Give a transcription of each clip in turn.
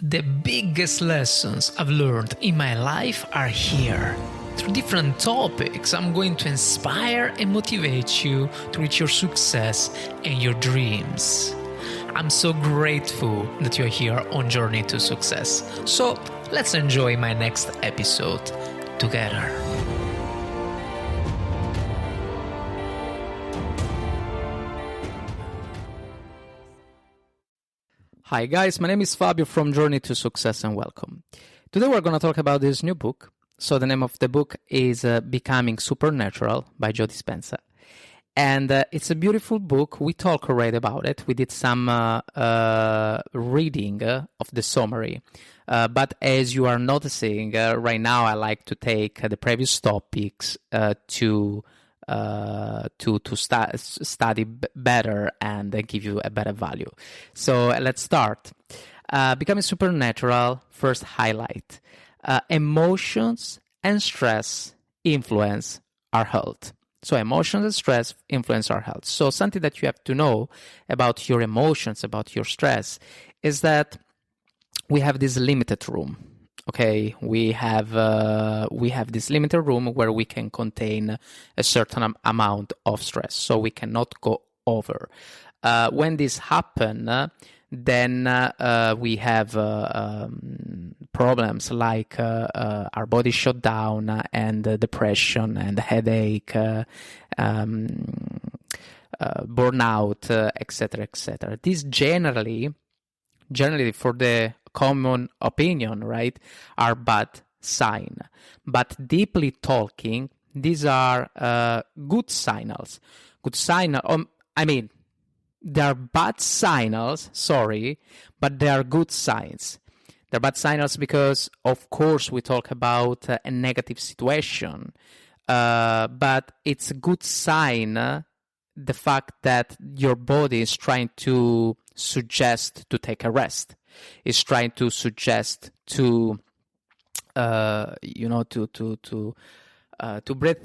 The biggest lessons I've learned in my life are here. Through different topics, I'm going to inspire and motivate you to reach your success and your dreams. I'm so grateful that you're here on Journey to Success. So let's enjoy my next episode together. Hi guys, my name is Fabio from Journey to Success and welcome. Today we're going to talk about this new book. So the name of the book is Becoming Supernatural by Joe Dispenza. And it's a beautiful book. We talked already about it. We did some reading of the summary. But as you are noticing, right now I like to take the previous topics to study better and give you a better value. So let's start. Becoming Supernatural, first highlight. Emotions and stress influence our health. So emotions and stress influence our health. So something that you have to know about your emotions, about your stress, is that we have this limited room. Okay, we have this limited room where we can contain a certain amount of stress, so we cannot go over. When this happens, then we have problems like our body shut down and depression and headache, burnout, etc., etc. This generally for the common opinion, right, are bad sign. But deeply talking, these are good signals. Good signal. They are bad signals, but they are good signs. They're bad signals because, of course, we talk about a negative situation. But it's a good sign, the fact that your body is trying to suggest to take a rest. Is trying to suggest to breathe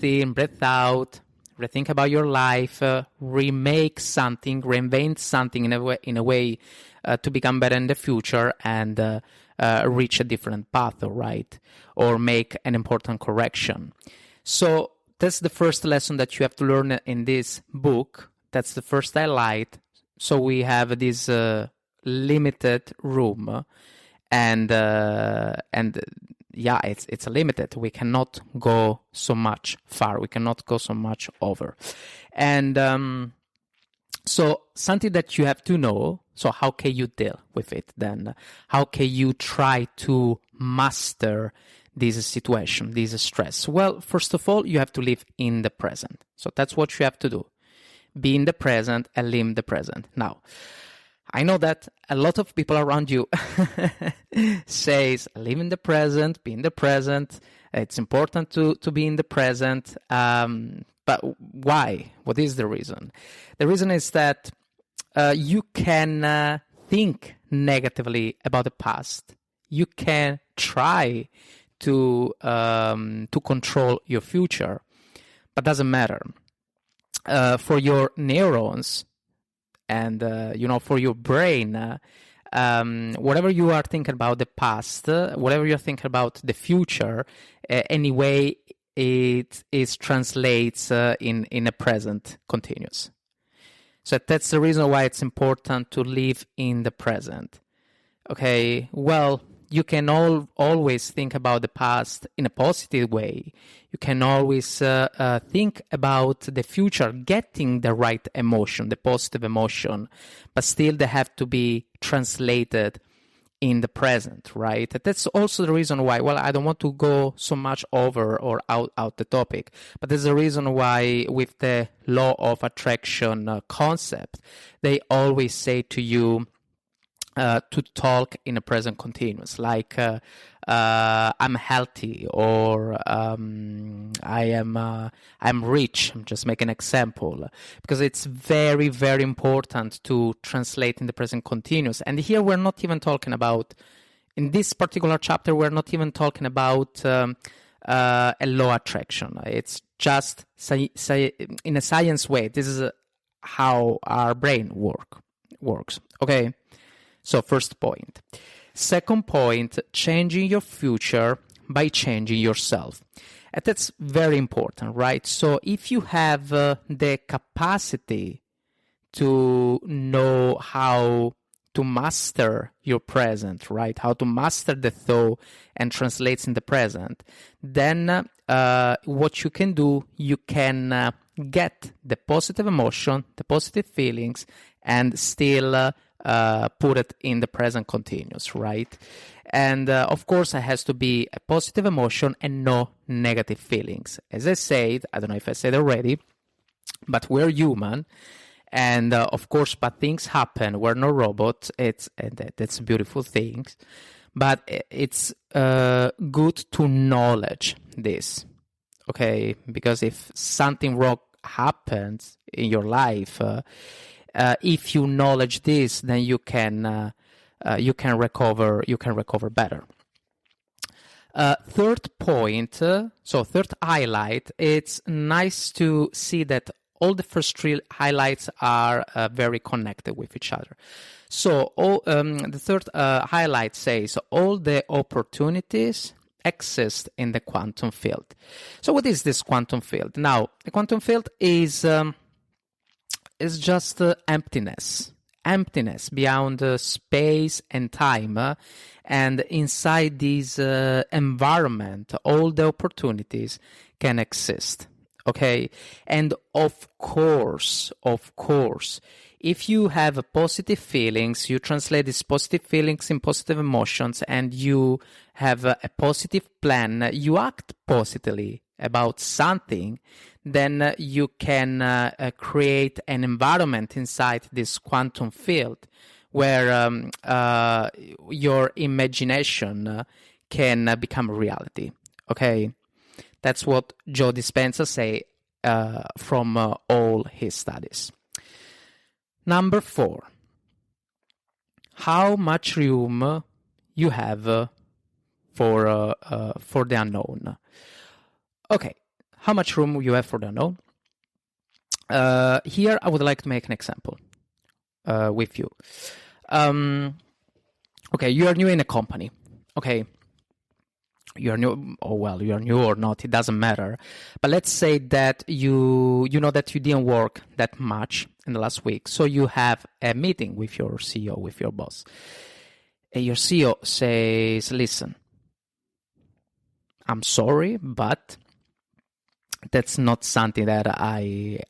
in, breathe out, rethink about your life, remake something, reinvent something in a way to become better in the future and reach a different path, right? Or make an important correction. So that's the first lesson that you have to learn in this book. That's the first highlight. So we have this limited room, and it's limited. We cannot go so much far. We cannot go so much over. And so something that you have to know. So how can you deal with it then? How can you try to master this situation, this stress? Well, first of all, you have to live in the present. So that's what you have to do. Be in the present and live in the present. Now, I know that a lot of people around you says, live in the present, be in the present. It's important to be in the present. But why? What is the reason? The reason is that you can think negatively about the past. You can try to control your future, but doesn't matter. For your neurons and for your brain, whatever you are thinking about the past, whatever you're thinking about the future, anyway, it translates in a present continuous. So that's the reason why it's important to live in the present. Okay, well, you can always think about the past in a positive way. You can always think about the future, getting the right emotion, the positive emotion, but still they have to be translated in the present, right? That's also the reason why, well, I don't want to go so much over or out the topic, but there's a reason why with the law of attraction concept, they always say to you, to talk in a present continuous, like I'm healthy, or I'm rich. I'm just making an example, because it's very, very important to translate in the present continuous. And here we're not even talking about, in this particular chapter, we're not even talking about a law attraction. It's just in a science way. This is how our brain works. Okay. So first point. Second point, changing your future by changing yourself. And that's very important, right? So if you have the capacity to know how to master your present, right? How to master the thought and translates in the present, then what you can do, you can get the positive emotion, the positive feelings, and still put it in the present continuous, right? And of course, it has to be a positive emotion and no negative feelings. As I said, I don't know if I said already, but we're human. And of course, bad things happen. We're no robots. That's beautiful things. But it's good to knowledge this, okay? Because if something wrong happens in your life, if you knowledge this, then you can recover. You can recover better. Third point. Third highlight. It's nice to see that all the first three highlights are very connected with each other. So the third highlight says all the opportunities exist in the quantum field. So what is this quantum field? Now, the quantum field is just emptiness beyond space and time. And inside this environment, all the opportunities can exist. Okay, and of course, if you have positive feelings, you translate these positive feelings in positive emotions, and you have a positive plan, you act positively about something, then you can create an environment inside this quantum field where your imagination can become a reality. Okay. That's what Joe Dispenza say from all his studies. Number 4, how much room you have for the unknown. Okay, how much room you have for the unknown? Here, I would like to make an example with you. Okay, you are new in a company. Okay. You're new, you're new or not, it doesn't matter. But let's say that you know that you didn't work that much in the last week. So you have a meeting with your CEO, with your boss. And your CEO says, listen, I'm sorry, but that's not something that I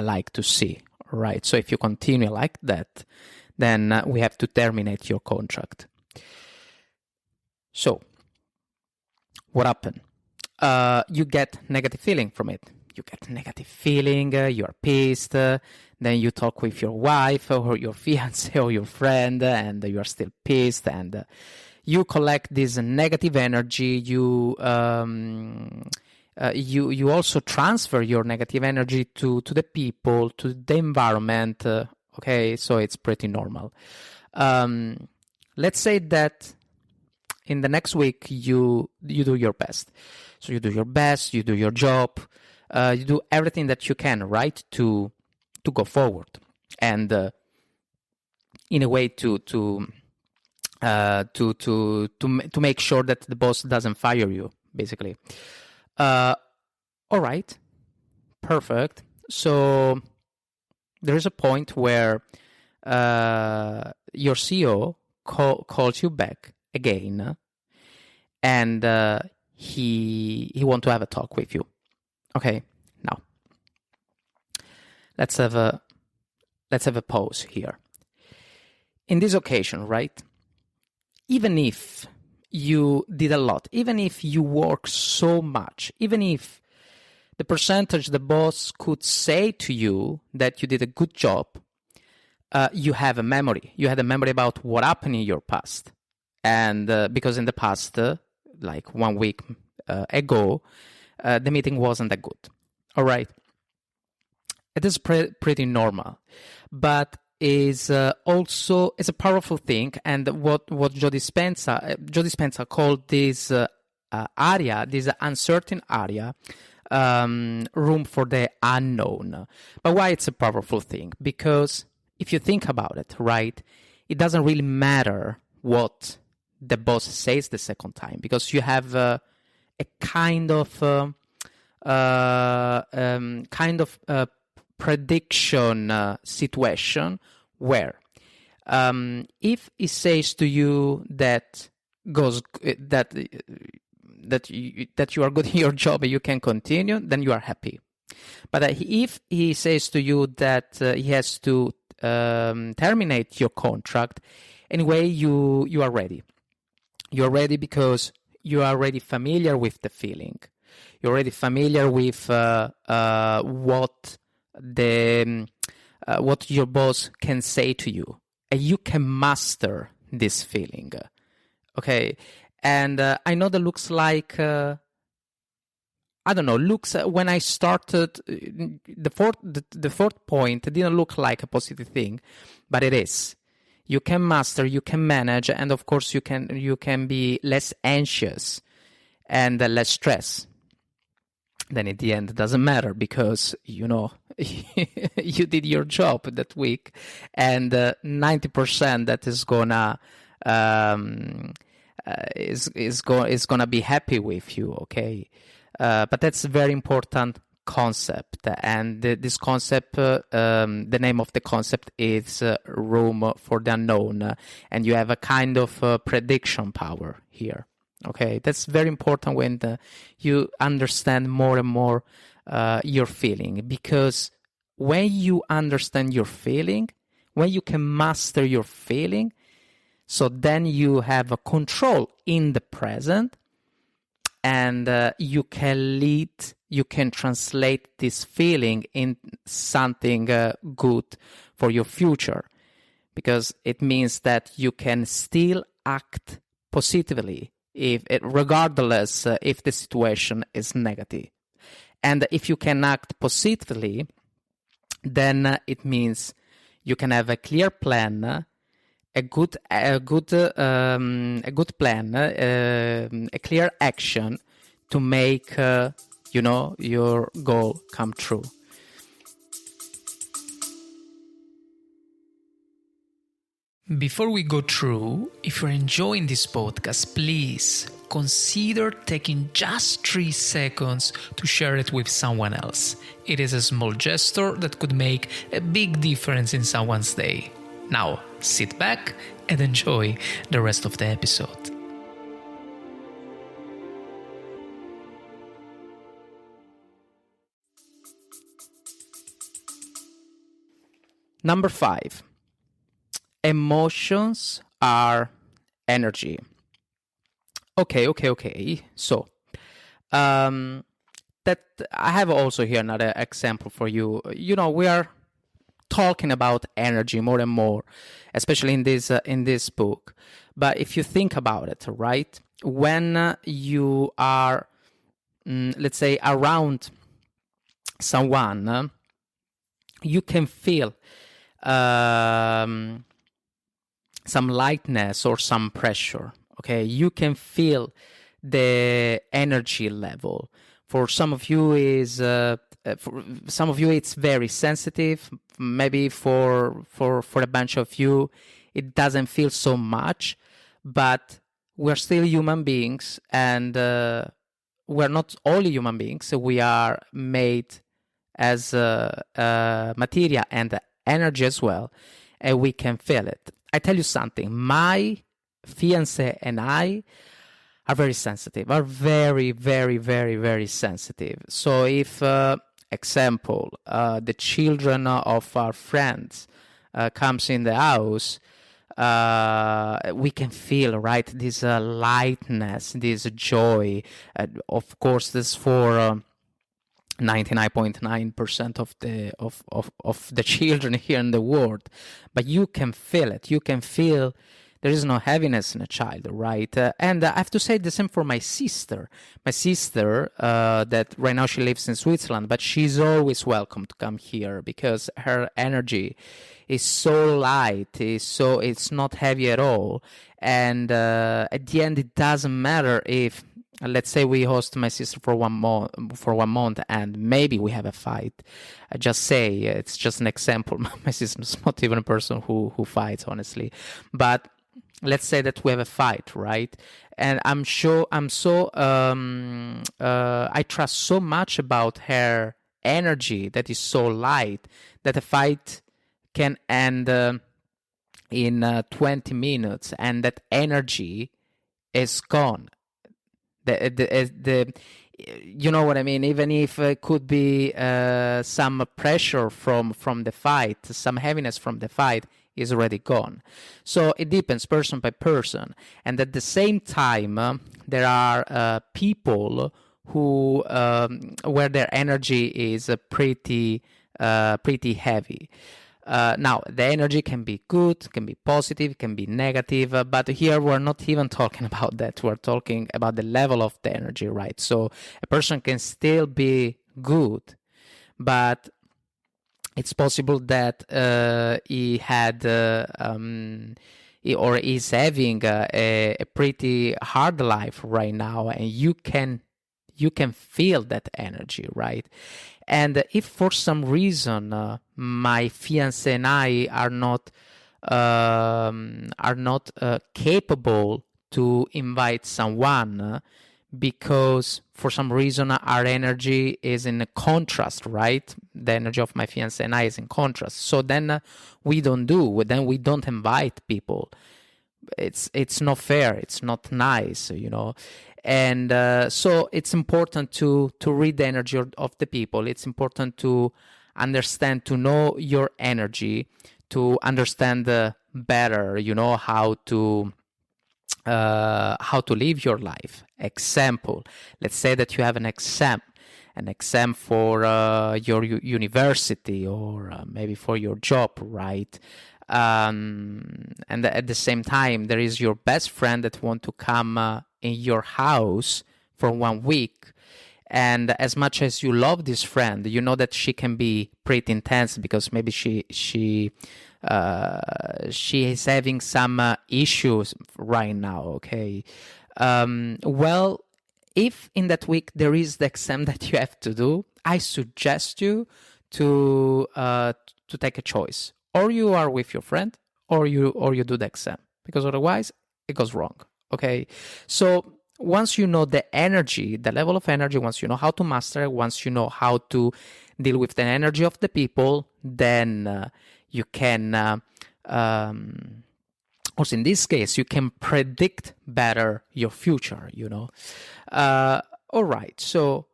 like to see, right? So if you continue like that, then we have to terminate your contract. So, what happened? You get negative feeling from it. You get negative feeling, you're pissed, then you talk with your wife or your fiance or your friend, and you're still pissed, and you collect this negative energy. You also transfer your negative energy to the people, to the environment. Okay, so it's pretty normal. Let's say that in the next week, you do your best. So you do your best, you do your job, you do everything that you can, right, to go forward, and in a way to make sure that the boss doesn't fire you, basically. All right, perfect. So there is a point where your CEO calls you back again, and he want to have a talk with you. Okay, now let's have a pause here. In this occasion, right? Even if you did a lot, even if you work so much, even if the percentage the boss could say to you that you did a good job, you have a memory. You had a memory about what happened in your past. And because in the past, like 1 week ago, the meeting wasn't that good. All right. It is pretty normal. But is also is a powerful thing, and what Joe Dispenza called this area, this uncertain area, room for the unknown. But why it's a powerful thing? Because if you think about it, right, it doesn't really matter what the boss says the second time, because you have a kind of prediction situation where if he says to you that you are good in your job and you can continue, then you are happy. But if he says to you that he has to terminate your contract, anyway, you are ready. You're ready because you are already familiar with the feeling. You're already familiar with what your boss can say to you, and you can master this feeling. Okay, and I know that looks like when I started the fourth point, it didn't look like a positive thing, but it is. You can master, you can manage, and of course you can be less anxious and less stress. Then in the end, it doesn't matter because you did your job that week, and 90% that is gonna is gonna be happy with you. Okay, but that's a very important concept, and this concept, the name of the concept is room for the unknown, and you have a kind of prediction power here. Okay, that's very important when you understand more and more your feeling, because when you understand your feeling, when you can master your feeling, so then you have a control in the present, and you can translate this feeling in something good for your future, because it means that you can still act positively regardless if the situation is negative. And if you can act positively, then it means you can have a clear plan, a good plan, a clear action to make your goal come true. Before we go through, if you're enjoying this podcast, please consider taking just 3 seconds to share it with someone else. It is a small gesture that could make a big difference in someone's day. Now, sit back and enjoy the rest of the episode. Number 5. Emotions are energy. Okay. So, that I have also here another example for you. We are talking about energy more and more, especially in this book. But if you think about it, right, when you are, let's say, around someone, you can feel some lightness or some pressure. Okay, you can feel the energy level. For some of you it's very sensitive. Maybe for a bunch of you it doesn't feel so much, but we're still human beings, and we're not only human beings. We are made as material and energy as well, and we can feel it. I tell you something, my fiancé and I are very sensitive, are very, very, very, very sensitive. So if, example, the children of our friends comes in the house, we can feel, right, this lightness, this joy. Of course, this for 99.9% of the children here in the world, but you can feel it. You can feel there is no heaviness in a child, right? And I have to say the same for my sister. My sister, that right now she lives in Switzerland, but she's always welcome to come here because her energy is so light, it's not heavy at all. And at the end, it doesn't matter if, let's say, we host my sister for 1 month, and maybe we have a fight. I just say it's just an example. My sister's not even a person who fights, honestly. But let's say that we have a fight, right? And I trust so much about her energy that is so light that a fight can end in 20 minutes, and that energy is gone. The you know what I mean? Even if it could be some pressure from the fight, some heaviness from the fight is already gone. So it depends person by person. And at the same time, there are people who where their energy is pretty heavy. Now, the energy can be good, can be positive, can be negative, but here we're not even talking about that. We're talking about the level of the energy, right? So a person can still be good, but it's possible that he had or is having a pretty hard life right now, and you can feel that energy, right? And if for some reason my fiancé and I are not capable to invite someone because for some reason our energy is in a contrast, right? The energy of my fiancé and I is in contrast. So then we don't invite people. It's not fair. It's not nice, you know. And so it's important to read the energy of the people. It's important to understand, to know your energy, to understand better, you know, how to live your life. Example, let's say that you have an exam for your university, or maybe for your job, right? And at the same time, there is your best friend that want to come in your house for 1 week. And as much as you love this friend, you know that she can be pretty intense because maybe she is having some issues right now, okay? Well, if in that week there is the exam that you have to do, I suggest you to take a choice. Or you are with your friend, or you do the exam, because otherwise it goes wrong, okay? So once you know the energy, the level of energy, once you know how to master it, once you know how to deal with the energy of the people, then you can, also in this case, you can predict better your future, you know. All right, so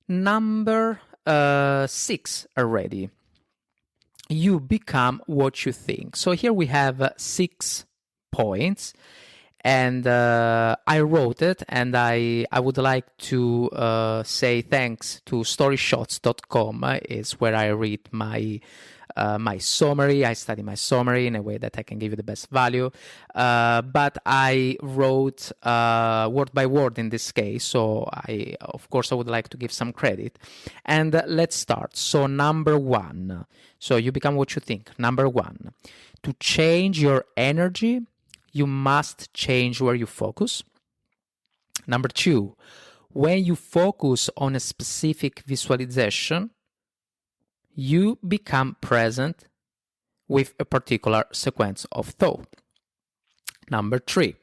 number 6 already. You become what you think. So here we have 6 points. And I wrote it, and I would like to say thanks to storyshots.com. Is where I read my summary. I study my summary in a way that I can give you the best value. But I wrote word by word in this case, so of course I would like to give some credit. And let's start. So number 1. So you become what you think. Number 1, to change your energy, you must change where you focus. Number 2, when you focus on a specific visualization, you become present with a particular sequence of thought. Number 3,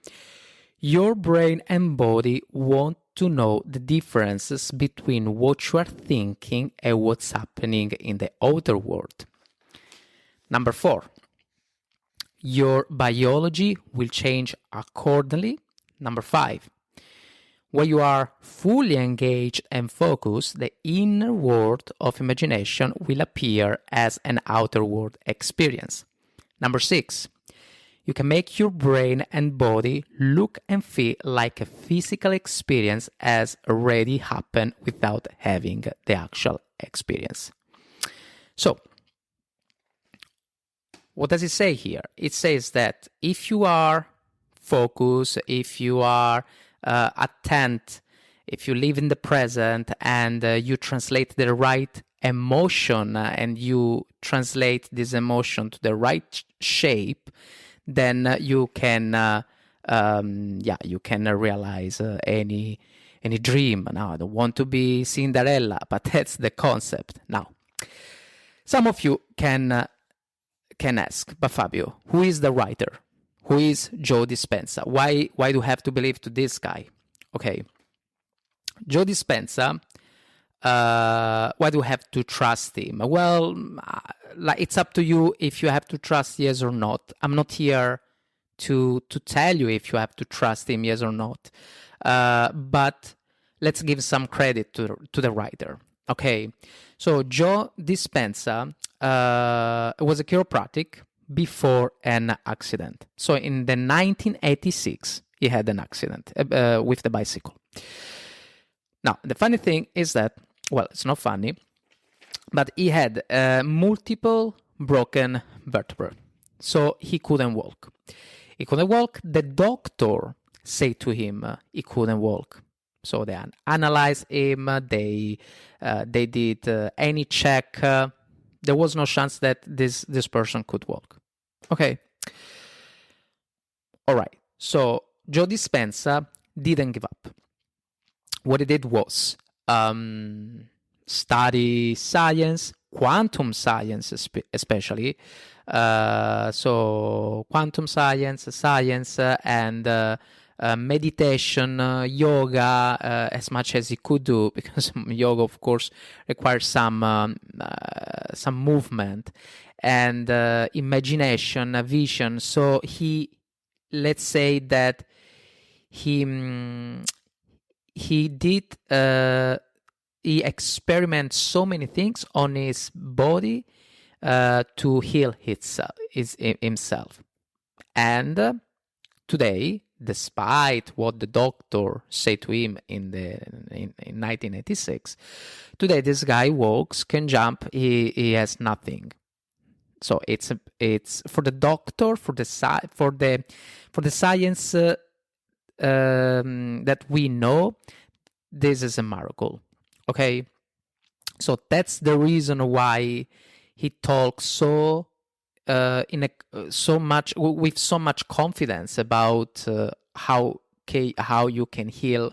your brain and body want to know the differences between what you are thinking and what's happening in the outer world. Number 4, your biology will change accordingly. Number 5, when you are fully engaged and focused, the inner world of imagination will appear as an outer world experience. Number 6, you can make your brain and body look and feel like a physical experience has already happened without having the actual experience. So, what does it say here? It says that if you are focused, if you are attent, if you live in the present, and you translate the right emotion and you translate this emotion to the right shape, then you can realize any dream. Now, I don't want to be Cinderella, but that's the concept. Now, some of you can ask, but Fabio, who is the writer? Who is Joe Dispenza? Why do you have to believe to this guy? Okay, Joe Dispenza. Why do you have to trust him? Well, like, it's up to you if you have to trust, yes or not. I'm not here to tell you if you have to trust him, yes or not. But let's give some credit to the writer. Okay, so Joe Dispenza was a chiropractic before an accident. So in the 1986, he had an accident with the bicycle. Now, the funny thing is that, well, it's not funny, but he had multiple broken vertebrae. So he couldn't walk. He couldn't walk. The doctor said to him he couldn't walk. So they analyzed him. They did any check. There was no chance that this person could walk. Okay. All right. So Joe Dispenza didn't give up. What he did was study science, quantum science especially. So quantum science, and meditation, yoga, as much as he could do, because yoga, of course, requires some movement and imagination, vision. So let's say that he experiments so many things on his body to heal himself. And today, despite what the doctor said to him in 1986, today this guy walks, can jump, he has nothing. So it's for the doctor, for the science that we know, this is a miracle. Okay, so that's the reason why he talks with so much confidence about how you can heal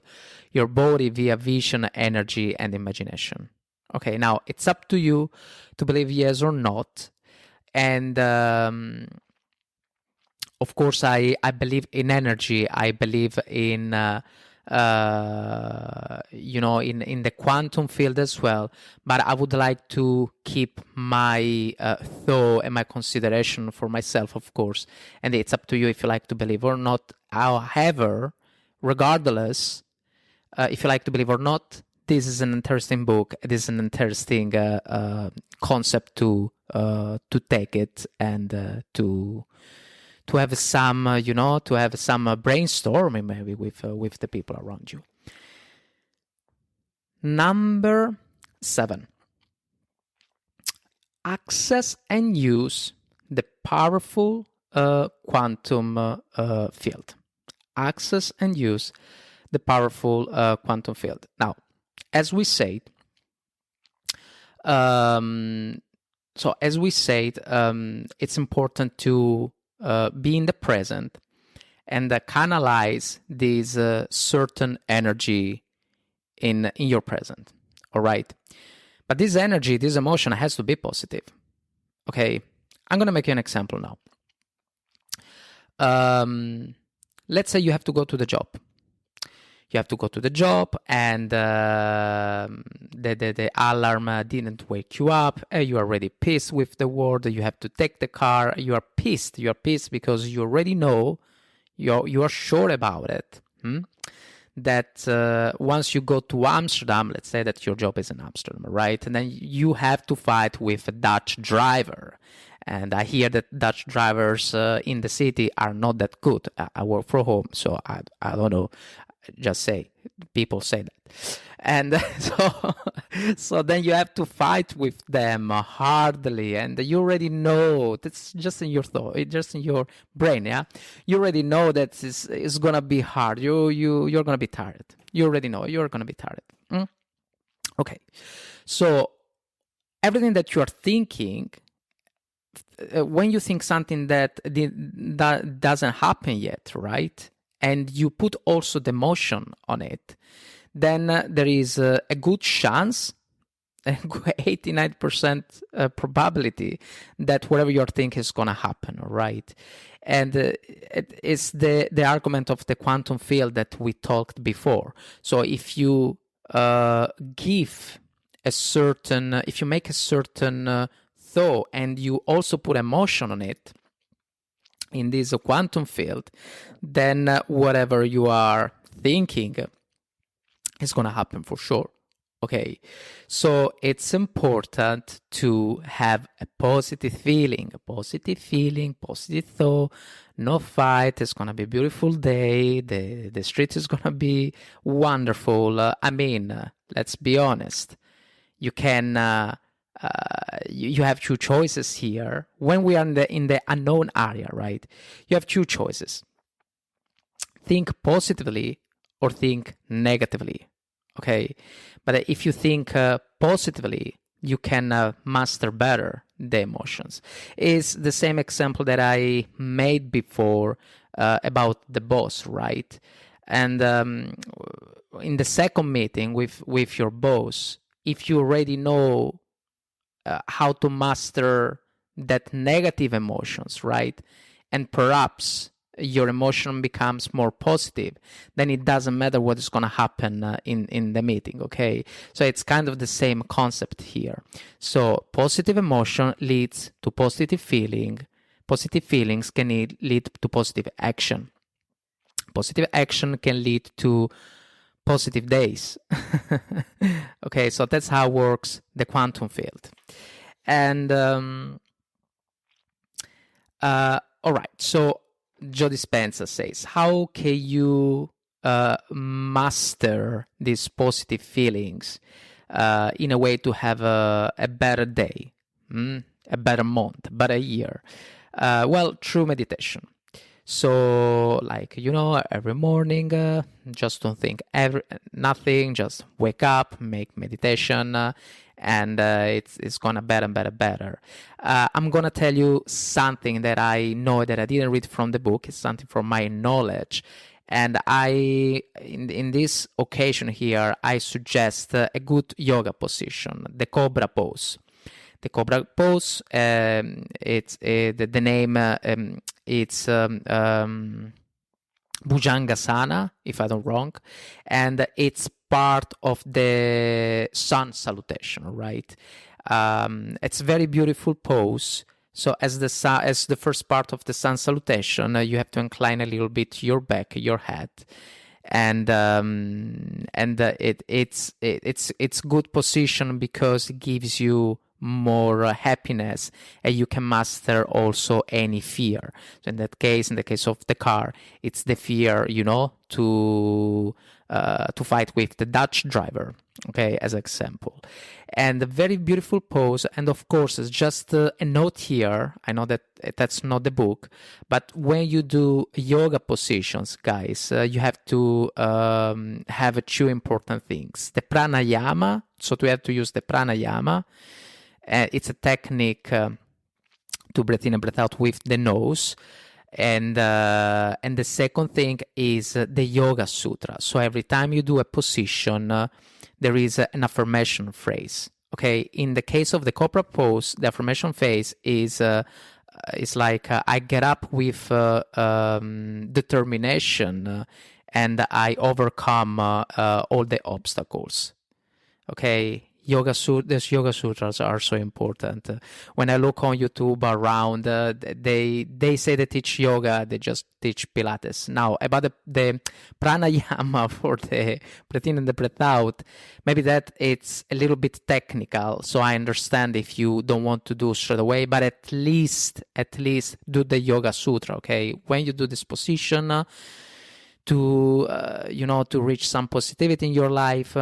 your body via vision, energy, and imagination. Okay, now it's up to you to believe yes or not. And of course, I believe in energy. I believe in in the quantum field as well. But I would like to keep my thought and my consideration for myself, of course. And it's up to you if you like to believe or not. However, regardless, if you like to believe or not, this is an interesting book. This is an interesting concept to take it and to have some, to have some brainstorming maybe with the people around you. Number 7, access and use the powerful quantum field. Access and use the powerful quantum field. Now, as we said, it's important to be in the present and canalize this certain energy in your present. All right, but this energy, this emotion has to be positive. Okay, I'm gonna make you an example now. Let's say you have to go to the job. You have to go to the job, and the alarm didn't wake you up. You are already pissed with the world. You have to take the car. You are pissed. You are pissed because you already know, you are sure about it, that once you go to Amsterdam, let's say that your job is in Amsterdam, right? And then you have to fight with a Dutch driver. And I hear that Dutch drivers in the city are not that good. I work from home, so I don't know. Just say, people say that. And so then you have to fight with them hardly, and you already know, that's just in your thought, just in your brain, yeah? You already know that it's gonna be hard. You're gonna be tired. You already know you're gonna be tired. Okay, so everything that you are thinking, when you think something that doesn't happen yet, right? And you put also the emotion on it, then there is a good chance, 89% probability that whatever you're thinking is going to happen, right? And it's the argument of the quantum field that we talked before. So if you give a certain, if you make a certain thought and you also put emotion on it in this quantum field, then whatever you are thinking is going to happen for sure. Okay, so it's important to have a positive feeling, positive thought, no fight. It's going to be a beautiful day. The street is going to be wonderful. I mean, let's be honest. You can, you have two choices here. When we are in the unknown area, right? You have two choices. Think positively or think negatively. Okay, but if you think positively, you can master better the emotions. It's the same example that I made before about the boss, right? And in the second meeting with your boss, if you already know how to master that negative emotions, right? And perhaps your emotion becomes more positive, then it doesn't matter what is going to happen in the meeting, okay? So it's kind of the same concept here. So positive emotion leads to positive feeling. Positive feelings can lead to positive action. Positive action can lead to positive days. Okay, so that's how works the quantum field. And all right, so Joe Dispenza says, how can you master these positive feelings in a way to have a better day, a better month, a better year? Well, through meditation. So, like, every morning, just don't think nothing, just wake up, make meditation, and it's gonna better. I'm gonna tell you something that I know that I didn't read from the book. It's something from my knowledge. And in this occasion here, I suggest a good yoga position, the cobra pose. The cobra pose, it's the name, it's Bhujangasana, if I don't wrong, and it's part of the sun salutation, right? It's a very beautiful pose. So as the first part of the sun salutation, you have to incline a little bit your back, your head, and it's good position because it gives you more happiness, and you can master also any fear. So in the case of the car, it's the fear, to fight with the Dutch driver, okay, as an example. And a very beautiful pose. And of course, it's just a note here. I know that that's not the book, but when you do yoga positions, guys, you have to have two important things: the pranayama. So we have to use the pranayama. It's a technique to breathe in and breathe out with the nose. And the second thing is the Yoga Sutra. So every time you do a position, there is an affirmation phrase. Okay, in the case of the cobra pose, the affirmation phrase is like I get up with determination and I overcome all the obstacles. Okay. These yoga sutras are so important. When I look on YouTube around, they say they teach yoga, they just teach Pilates. Now, about the pranayama for the breath in and the breath out, maybe that it's a little bit technical, so I understand if you don't want to do straight away, but at least do the yoga sutra, okay? When you do this position to reach some positivity in your life,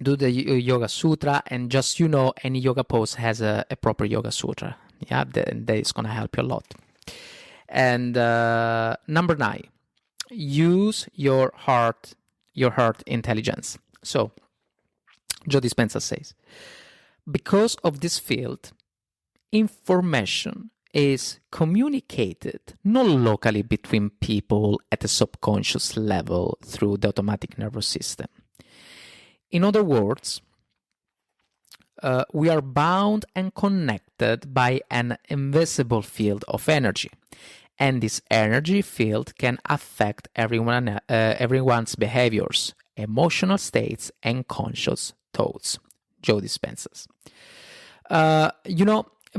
do the Yoga Sutra, and just any yoga pose has a proper Yoga Sutra. Yeah, that is going to help you a lot. And number 9, use your heart intelligence. So, Joe Dispenza says, because of this field, information is communicated not locally between people at a subconscious level through the automatic nervous system. In other words, we are bound and connected by an invisible field of energy. And this energy field can affect everyone's behaviors, emotional states, and conscious thoughts. Joe Dispenza.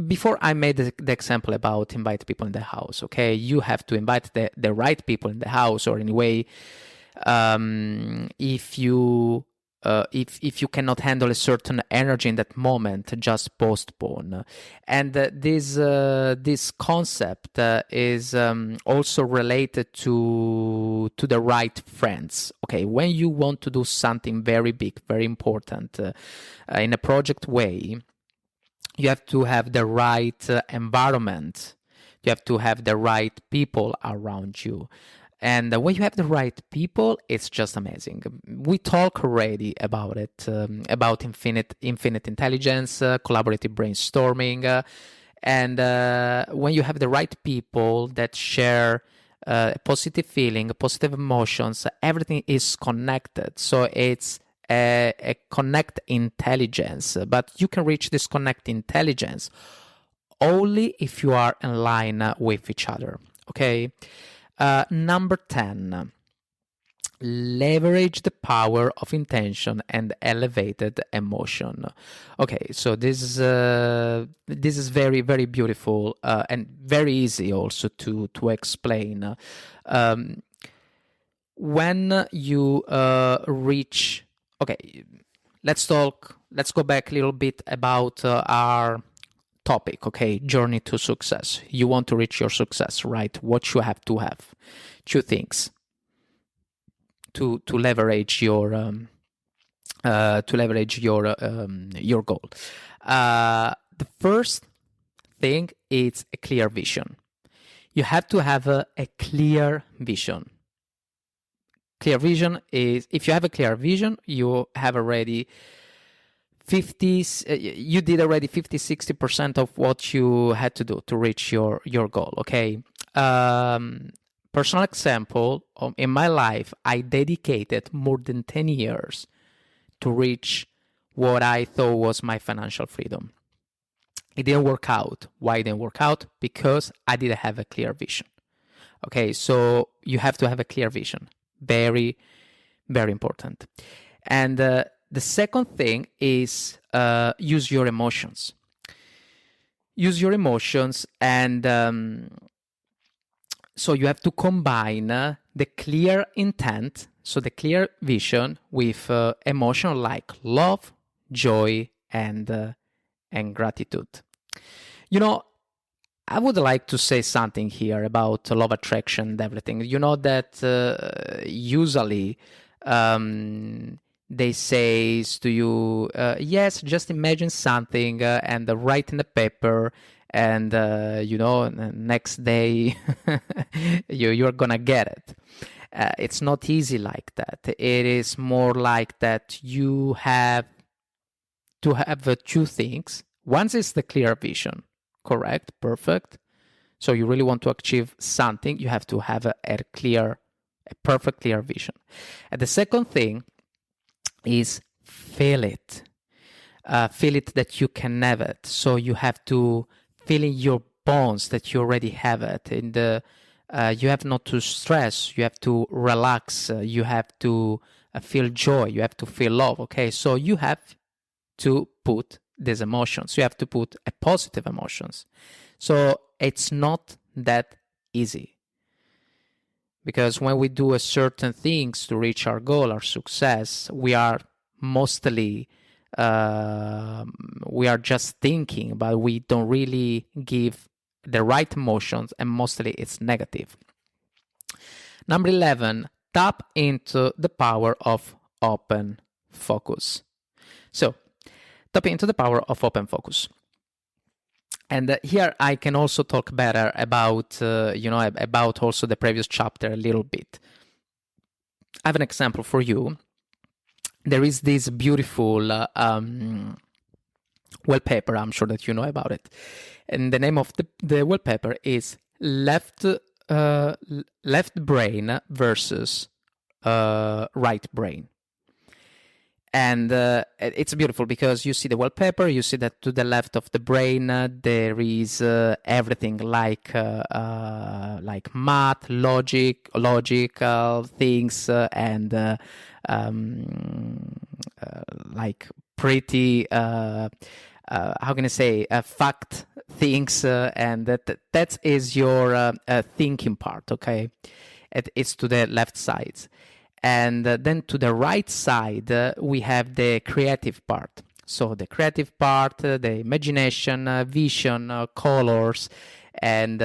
Before I made the example about invite people in the house, okay, you have to invite the right people in the house, or anyway, if you cannot handle a certain energy in that moment, just postpone. And this concept is also related to the right friends. Okay, when you want to do something very big, very important in a project way, you have to have the right environment. You have to have the right people around you. And when you have the right people, it's just amazing. We talk already about it, about infinite intelligence, collaborative brainstorming. And when you have the right people that share a positive feeling, positive emotions, everything is connected. So it's a connect intelligence, but you can reach this connect intelligence only if you are in line with each other. Okay. Number 10, leverage the power of intention and elevated emotion. Okay, so this is very, very beautiful and very easy also to explain. When you reach, okay, let's go back a little bit about our topic, okay, journey to success. You want to reach your success, right? What you have to have? Two things to leverage your goal. The first thing is a clear vision. You have to have a clear vision. Clear vision is, if you have a clear vision, you have already 60% of what you had to do to reach your goal. Okay. Personal example, in my life, I dedicated more than 10 years to reach what I thought was my financial freedom. It didn't work out. Why it didn't work out? Because I didn't have a clear vision. Okay, so you have to have a clear vision. Very, very important. And the second thing is use your emotions. Use your emotions, and so you have to combine the clear intent, so the clear vision, with emotion like love, joy, and gratitude. You know, I would like to say something here about law of attraction and everything. You know that usually they say to you, yes, just imagine something and write in the paper, and next day you're gonna get it. It's not easy like that. It is more like that you have to have two things. One is the clear vision. Correct, perfect. So you really want to achieve something, you have to have a perfect clear vision. And the second thing is feel it. Feel it that you can have it. So you have to feel in your bones that you already have it. You have not to stress, you have to relax, you have to feel joy, you have to feel love. Okay, so you have to put these emotions. You have to put a positive emotions. So it's not that easy, because when we do a certain things to reach our goal, our success, we are mostly we are just thinking, but we don't really give the right emotions, and mostly it's negative. Number 11, tap into the power of open focus. So tap into the power of open focus. And here I can also talk better about, about also the previous chapter a little bit. I have an example for you. There is this beautiful wallpaper. I'm sure that you know about it. And the name of the wallpaper is left brain versus right brain. And it's beautiful because you see the wallpaper, you see that to the left of the brain there is everything like math, logical things, and like pretty how can I say fact things, and that is your thinking part. Okay, it's to the left side. And then to the right side, we have the creative part. So the creative part, the imagination, vision, colors, and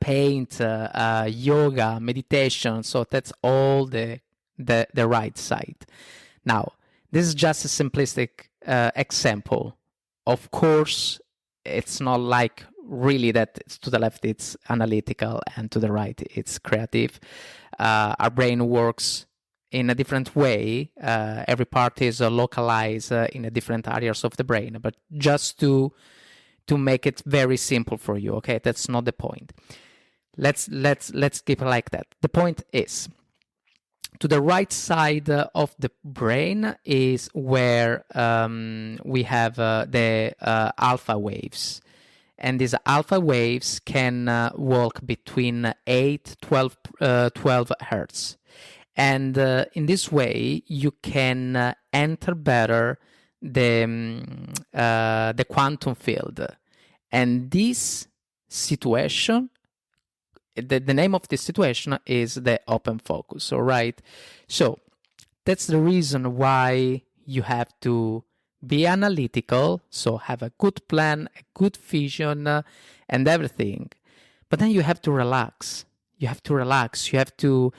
paint, yoga, meditation. So that's all the right side. Now, this is just a simplistic example. Of course, it's not like really that it's to the left it's analytical and to the right it's creative. Our brain works in a different way. Every part is localized in a different areas of the brain, but just to make it very simple for you, okay? That's not the point. Let's keep it like that. The point is, to the right side of the brain is where we have the alpha waves. And these alpha waves can walk between 8, 12 hertz. And in this way, you can enter better the quantum field. And this situation, the name of this situation is the open focus, all right? So that's the reason why you have to be analytical, so have a good plan, a good vision, and everything. But then you have to relax. You have to relax. You have to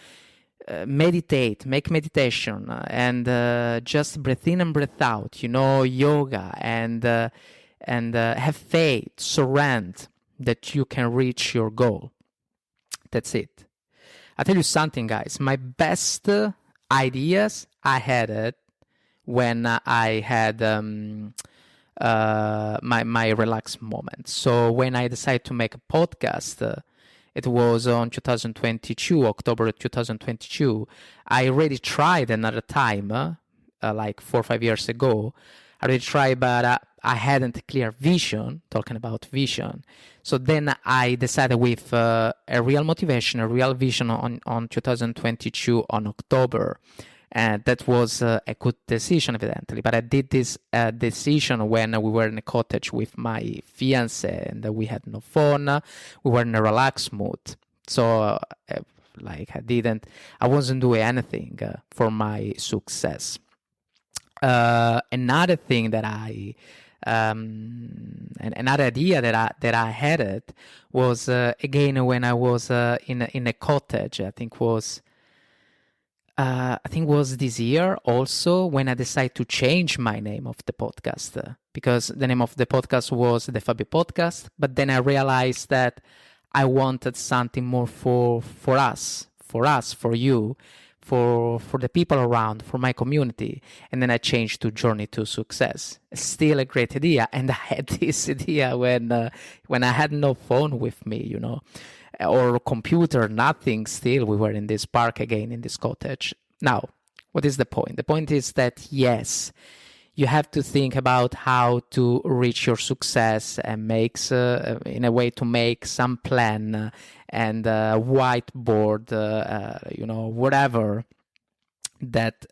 meditate, make meditation, and just breathe in and breathe out. Yoga, and have faith, surrender that you can reach your goal. That's it. I'll tell you something, guys. My best ideas, I had it when I had my relaxed moment. So when I decided to make a podcast, it was on 2022, October 2022. I already tried another time, like 4 or 5 years ago. I already tried, but I hadn't a clear vision, talking about vision. So then I decided with a real motivation, a real vision on 2022 on October. And that was a good decision, evidently. But I did this decision when we were in a cottage with my fiancé, and we had no phone. We were in a relaxed mood. So, I wasn't doing anything for my success. Another thing that another idea that I had it was again when I was in a cottage. I think was this year also when I decided to change my name of the podcast, because the name of the podcast was the Fabio Podcast, but then I realized that I wanted something more for us, for you, for the people around, for my community, and then I changed to Journey to Success. Still a great idea, and I had this idea when I had no phone with me, or computer, nothing. Still, we were in this park again, in this cottage. Now, what is the point? The point is that, yes, you have to think about how to reach your success and in a way to make some plan and whiteboard, whatever that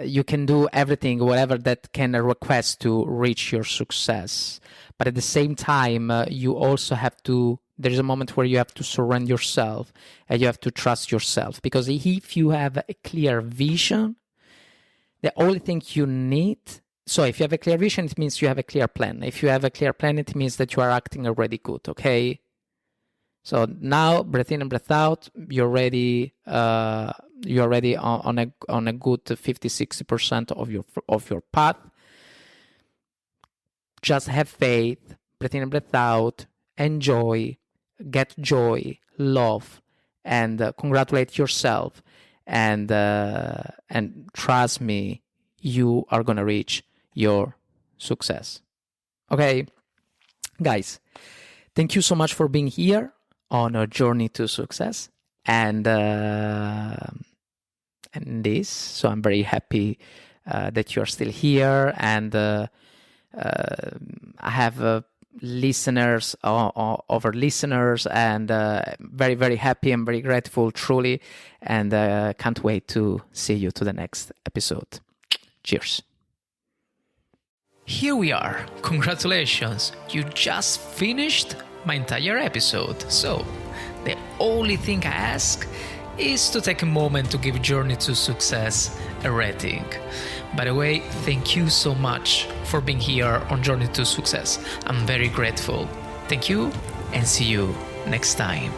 you can do everything, whatever that can request to reach your success. But at the same time, you also have to, there's a moment where you have to surrender yourself and you have to trust yourself. Because if you have a clear vision, the only thing you need, so if you have a clear vision, it means you have a clear plan. If you have a clear plan, it means that you are acting already good, okay? So now, breathe in and breathe out, you're already on a good 50-60% of your path. Just have faith, breathe in and breathe out, enjoy, get joy, love, and congratulate yourself, and trust me, you are gonna reach your success. Okay, guys, thank you so much for being here on a Journey to Success, and and this. So I'm very happy that you're still here, and I have listeners over listeners, and very, very happy and very grateful, truly, and can't wait to see you to the next episode. Cheers. Here we are. Congratulations. You just finished my entire episode. So, the only thing I ask is to take a moment to give Journey to Success a rating. By the way, thank you so much for being here on Journey to Success. I'm very grateful. Thank you, and see you next time.